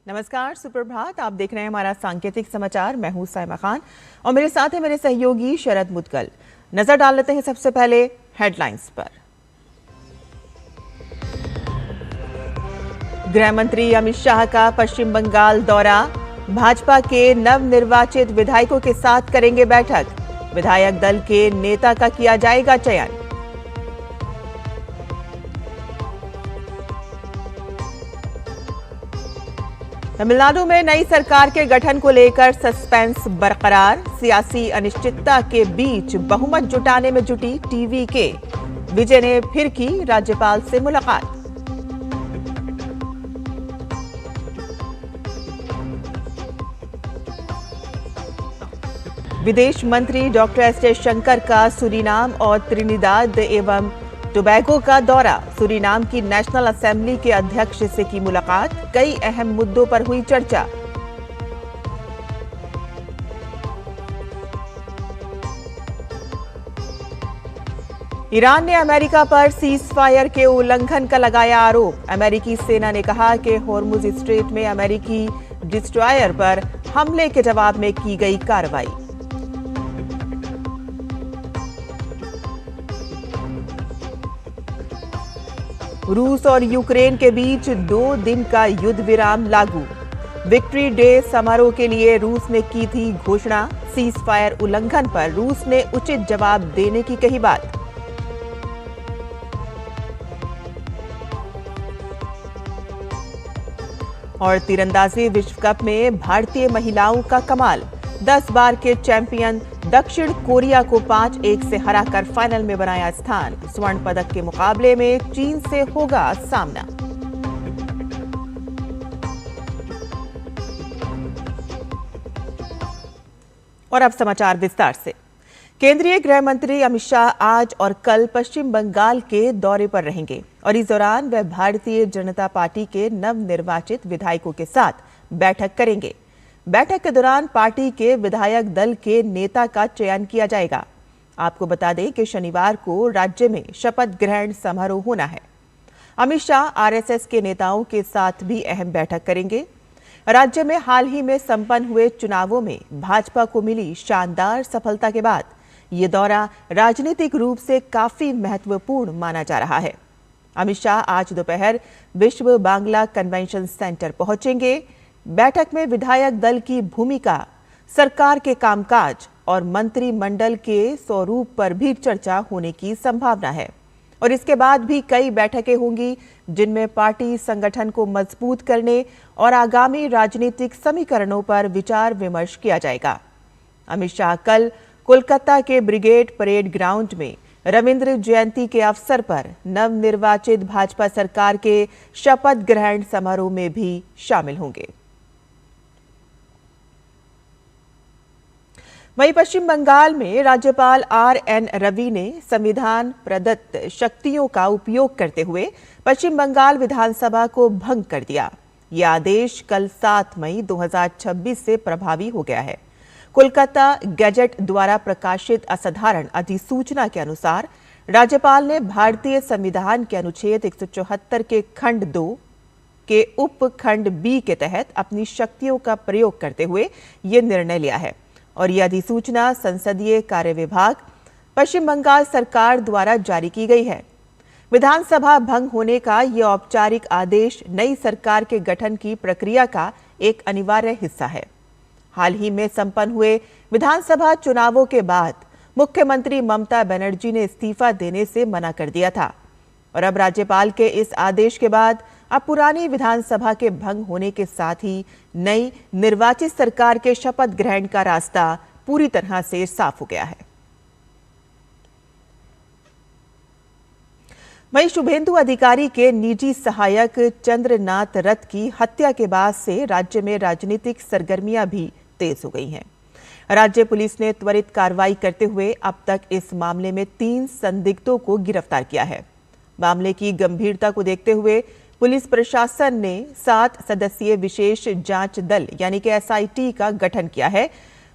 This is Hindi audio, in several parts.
नमस्कार, सुप्रभात। आप देख रहे हैं हमारा सांकेतिक समाचार। मैं हूं साइमा खान और मेरे साथ है मेरे सहयोगी शरद मुदगल। नजर डाल लेते हैं सबसे पहले हेडलाइंस पर। गृह मंत्री अमित शाह का पश्चिम बंगाल दौरा, भाजपा के नवनिर्वाचित विधायकों के साथ करेंगे बैठक। विधायक दल के नेता का किया जाएगा चयन। तमिलनाडु में नई सरकार के गठन को लेकर सस्पेंस बरकरार। सियासी अनिश्चितता के बीच बहुमत जुटाने में जुटी टीवीके। विजय ने फिर की राज्यपाल से मुलाकात। विदेश मंत्री डॉक्टर एस जयशंकर का सूरीनाम और त्रिनिदाद एवं टोबैगो का दौरा। सूरीनाम की नेशनल असेंबली के अध्यक्ष से की मुलाकात। कई अहम मुद्दों पर हुई चर्चा। ईरान ने अमेरिका पर सीज फायर के उल्लंघन का लगाया आरोप। अमेरिकी सेना ने कहा कि होर्मुज स्ट्रेट में अमेरिकी डिस्ट्रॉयर पर हमले के जवाब में की गई कार्रवाई। रूस और यूक्रेन के बीच 2 दिन का युद्ध विराम लागू। विक्ट्री डे समारोह के लिए रूस ने की थी घोषणा। सीज फायर उल्लंघन पर रूस ने उचित जवाब देने की कही बात। और तीरंदाजी विश्व कप में भारतीय महिलाओं का कमाल। 10 बार के चैंपियन दक्षिण कोरिया को 5-1 से हराकर फाइनल में बनाया स्थान। स्वर्ण पदक के मुकाबले में चीन से होगा सामना। और अब समाचार विस्तार से। केंद्रीय गृह मंत्री अमित शाह आज और कल पश्चिम बंगाल के दौरे पर रहेंगे और इस दौरान वह भारतीय जनता पार्टी के नवनिर्वाचित विधायकों के साथ बैठक करेंगे। बैठक के दौरान पार्टी के विधायक दल के नेता का चयन किया जाएगा। आपको बता दें कि शनिवार को राज्य में शपथ ग्रहण समारोह होना है। अमित शाह आरएसएस के नेताओं के साथ भी अहम बैठक करेंगे। राज्य में हाल ही में संपन्न हुए चुनावों में भाजपा को मिली शानदार सफलता के बाद ये दौरा राजनीतिक रूप से काफी महत्वपूर्ण माना जा रहा है। अमित शाह आज दोपहर विश्व बांग्ला कन्वेंशन सेंटर पहुंचेंगे। बैठक में विधायक दल की भूमिका, सरकार के कामकाज और मंत्रिमंडल के स्वरूप पर भी चर्चा होने की संभावना है। और इसके बाद भी कई बैठकें होंगी जिनमें पार्टी संगठन को मजबूत करने और आगामी राजनीतिक समीकरणों पर विचार विमर्श किया जाएगा। अमित शाह कल कोलकाता के ब्रिगेड परेड ग्राउंड में रविंद्र जयंती के अवसर पर नवनिर्वाचित भाजपा सरकार के शपथ ग्रहण समारोह में भी शामिल होंगे। वहीं पश्चिम बंगाल में राज्यपाल आर.एन. रवि ने संविधान प्रदत्त शक्तियों का उपयोग करते हुए पश्चिम बंगाल विधानसभा को भंग कर दिया। यह आदेश कल 7 मई 2026 से प्रभावी हो गया है। कोलकाता गैजेट द्वारा प्रकाशित असाधारण अधिसूचना के अनुसार राज्यपाल ने भारतीय संविधान के अनुच्छेद 174 के खंड 2 के उपखंड बी के तहत अपनी शक्तियों का प्रयोग करते हुए यह निर्णय लिया है। और यह अधिसूचना संसदीय कार्य विभाग, पश्चिम बंगाल सरकार द्वारा जारी की गई है। विधानसभा भंग होने का यह औपचारिक आदेश नई सरकार के गठन की प्रक्रिया का एक अनिवार्य हिस्सा है। हाल ही में संपन्न हुए विधानसभा चुनावों के बाद मुख्यमंत्री ममता बनर्जी ने इस्तीफा देने से मना कर दिया था और अब राज्यपाल के इस आदेश के बाद अब पुरानी विधानसभा के भंग होने के साथ ही नई निर्वाचित सरकार के शपथ ग्रहण का रास्ता पूरी तरह से साफ हो गया है। वहीं शुभेंदु अधिकारी के निजी सहायक चंद्रनाथ रथ की हत्या के बाद से राज्य में राजनीतिक सरगर्मियां भी तेज हो गई हैं। राज्य पुलिस ने त्वरित कार्रवाई करते हुए अब तक इस मामले में 3 संदिग्धों को गिरफ्तार किया है। मामले की गंभीरता को देखते हुए पुलिस प्रशासन ने 7 सदस्यीय विशेष जांच दल यानी कि एसआईटी का गठन किया है,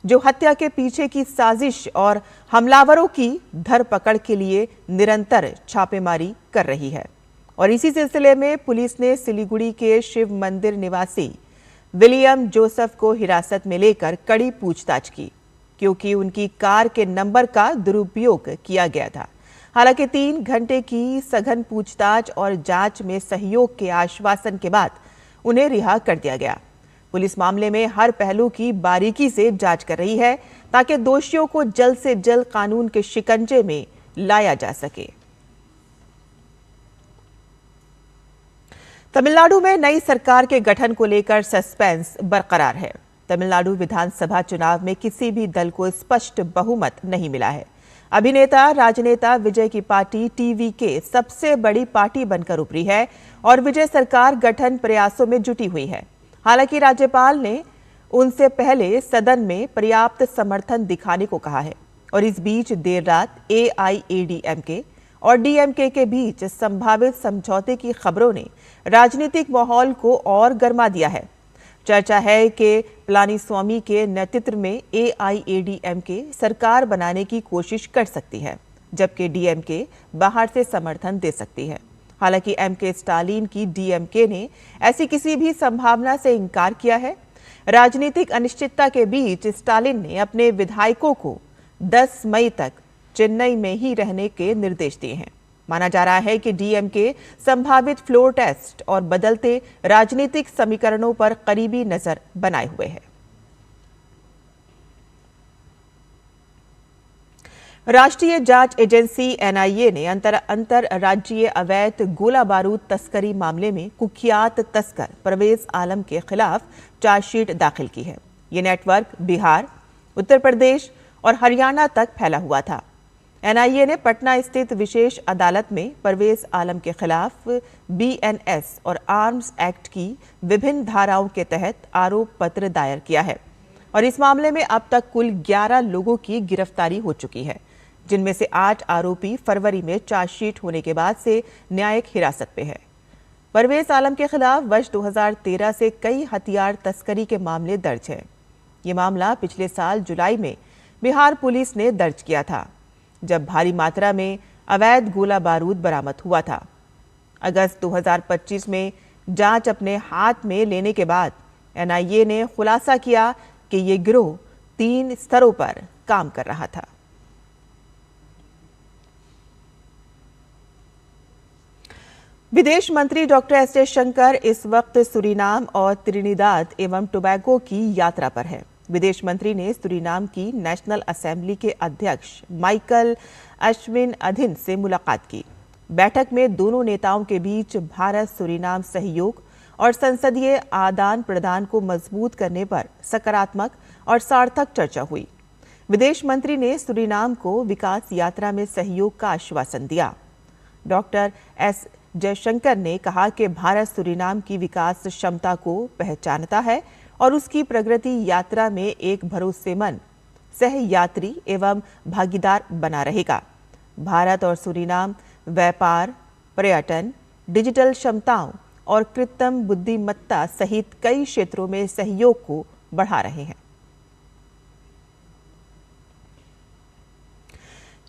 जो हत्या के पीछे की साजिश और हमलावरों की धरपकड़ के लिए निरंतर छापेमारी कर रही है। और इसी सिलसिले में पुलिस ने सिलीगुड़ी के शिव मंदिर निवासी विलियम जोसेफ को हिरासत में लेकर कड़ी पूछताछ की, क्योंकि उनकी कार के नंबर का दुरुपयोग किया गया था। हालांकि 3 घंटे की सघन पूछताछ और जांच में सहयोग के आश्वासन के बाद उन्हें रिहा कर दिया गया। पुलिस मामले में हर पहलू की बारीकी से जांच कर रही है, ताकि दोषियों को जल्द से जल्द कानून के शिकंजे में लाया जा सके। तमिलनाडु में नई सरकार के गठन को लेकर सस्पेंस बरकरार है। तमिलनाडु विधानसभा चुनाव में किसी भी दल को स्पष्ट बहुमत नहीं मिला है। अभिनेता राजनेता विजय की पार्टी टीवीके सबसे बड़ी पार्टी बनकर उभरी है और विजय सरकार गठन प्रयासों में जुटी हुई है। हालांकि राज्यपाल ने उनसे पहले सदन में पर्याप्त समर्थन दिखाने को कहा है और इस बीच देर रात एआईएडीएमके और डीएमके के बीच संभावित समझौते की खबरों ने राजनीतिक माहौल को और गर्मा दिया है। चर्चा है कि पलानीस्वामी के नेतृत्व में एआईएडीएमके सरकार बनाने की कोशिश कर सकती है, जबकि डीएमके बाहर से समर्थन दे सकती है। हालांकि एमके स्टालिन की डीएमके ने ऐसी किसी भी संभावना से इनकार किया है। राजनीतिक अनिश्चितता के बीच स्टालिन ने अपने विधायकों को 10 मई तक चेन्नई में ही रहने के निर्देश दिए हैं। माना जा रहा है कि डीएमके संभावित फ्लोर टेस्ट और बदलते राजनीतिक समीकरणों पर करीबी नजर बनाए हुए है। राष्ट्रीय जांच एजेंसी एनआईए ने अंतरराज्यीय अवैध गोला बारूद तस्करी मामले में कुख्यात तस्कर परवेज आलम के खिलाफ चार्जशीट दाखिल की है। ये नेटवर्क बिहार, उत्तर प्रदेश और हरियाणा तक फैला हुआ था। एनआईए ने पटना स्थित विशेष अदालत में परवेज आलम के खिलाफ बीएनएस और आर्म्स एक्ट की विभिन्न धाराओं के तहत आरोप पत्र दायर किया है और इस मामले में अब तक कुल 11 लोगों की गिरफ्तारी हो चुकी है, जिनमें से 8 आरोपी फरवरी में चार्जशीट होने के बाद से न्यायिक हिरासत में है। परवेज आलम के खिलाफ वर्ष 2013 से कई हथियार तस्करी के मामले दर्ज हैं। ये मामला पिछले साल जुलाई में बिहार पुलिस ने दर्ज किया था, जब भारी मात्रा में अवैध गोला बारूद बरामद हुआ था। अगस्त 2025 में जांच अपने हाथ में लेने के बाद एनआईए ने खुलासा किया कि ये गिरोह 3 स्तरों पर काम कर रहा था। विदेश मंत्री डॉक्टर एस जयशंकर इस वक्त सूरीनाम और त्रिनिदाद एवं टोबैगो की यात्रा पर है। विदेश मंत्री ने सूरीनाम की नेशनल असेंबली के अध्यक्ष माइकल अश्विन अधिन से मुलाकात की। बैठक में दोनों नेताओं के बीच भारत सूरीनाम सहयोग और संसदीय आदान प्रदान को मजबूत करने पर सकारात्मक और सार्थक चर्चा हुई। विदेश मंत्री ने सूरीनाम को विकास यात्रा में सहयोग का आश्वासन दिया। डॉक्टर एस जयशंकर ने कहा कि भारत सूरीनाम की विकास क्षमता को पहचानता है और उसकी प्रगति यात्रा में एक भरोसेमंद सहयात्री एवं भागीदार बना रहेगा। भारत और सूरीनाम व्यापार, पर्यटन, डिजिटल क्षमताओं और कृत्रिम बुद्धिमत्ता सहित कई क्षेत्रों में सहयोग को बढ़ा रहे हैं।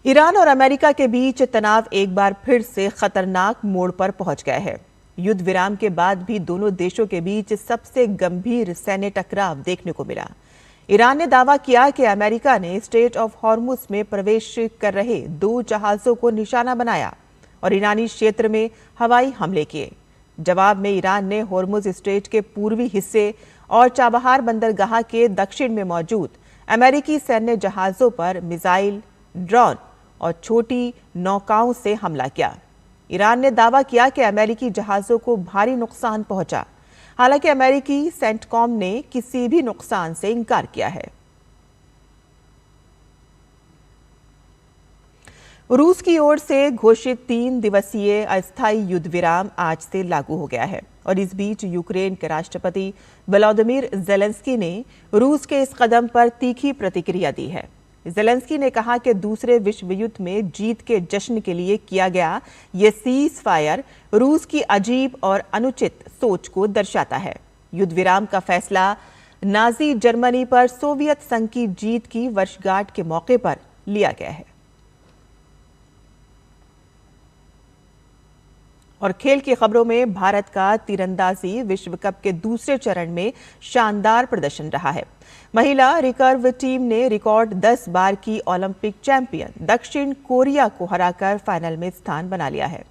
ईरान और अमेरिका के बीच तनाव एक बार फिर से खतरनाक मोड़ पर पहुंच गया है। युद्ध विराम के बाद भी दोनों देशों के बीच सबसे गंभीर सैन्य टकराव देखने को मिला। ईरान ने दावा किया कि अमेरिका ने स्ट्रेट ऑफ हॉर्मुज में प्रवेश कर रहे 2 जहाजों को निशाना बनाया और ईरानी क्षेत्र में हवाई हमले किए। जवाब में ईरान ने हॉर्मुज स्ट्रेट के पूर्वी हिस्से और चाबहार बंदरगाह के दक्षिण में मौजूद अमेरिकी सैन्य जहाजों पर मिसाइल, ड्रोन और छोटी नौकाओं से हमला किया। ईरान ने दावा किया कि अमेरिकी जहाजों को भारी नुकसान पहुंचा। हालांकि अमेरिकी सेंटकॉम ने किसी भी नुकसान से इनकार किया है। रूस की ओर से घोषित 3 दिवसीय अस्थायी युद्ध विराम आज से लागू हो गया है और इस बीच यूक्रेन के राष्ट्रपति व्लादिमीर ज़ेलेंस्की ने रूस के इस कदम पर तीखी प्रतिक्रिया दी है। ज़ेलेंस्की ने कहा कि दूसरे विश्व युद्ध में जीत के जश्न के लिए किया गया ये सीज फायर रूस की अजीब और अनुचित सोच को दर्शाता है। युद्ध विराम का फैसला नाजी जर्मनी पर सोवियत संघ की जीत की वर्षगांठ के मौके पर लिया गया है। और खेल की खबरों में भारत का तीरंदाजी विश्व कप के दूसरे चरण में शानदार प्रदर्शन रहा है। महिला रिकर्व टीम ने रिकॉर्ड 10 बार की ओलंपिक चैंपियन दक्षिण कोरिया को हराकर फाइनल में स्थान बना लिया है।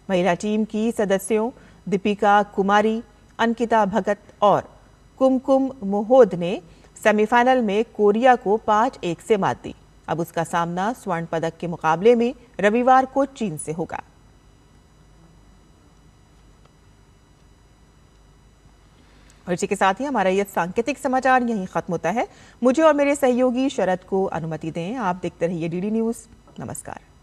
महिला टीम की सदस्यों दीपिका कुमारी, अंकिता भगत और कुमकुम मोहोद ने सेमीफाइनल में कोरिया को 5-1 से मात दी। अब उसका सामना स्वर्ण पदक के मुकाबले में रविवार को चीन से होगा। और इसी के साथ ही हमारा यह सांकेतिक समाचार यहीं खत्म होता है। मुझे और मेरे सहयोगी शरद को अनुमति दें। आप देखते रहिए डीडी न्यूज़। नमस्कार।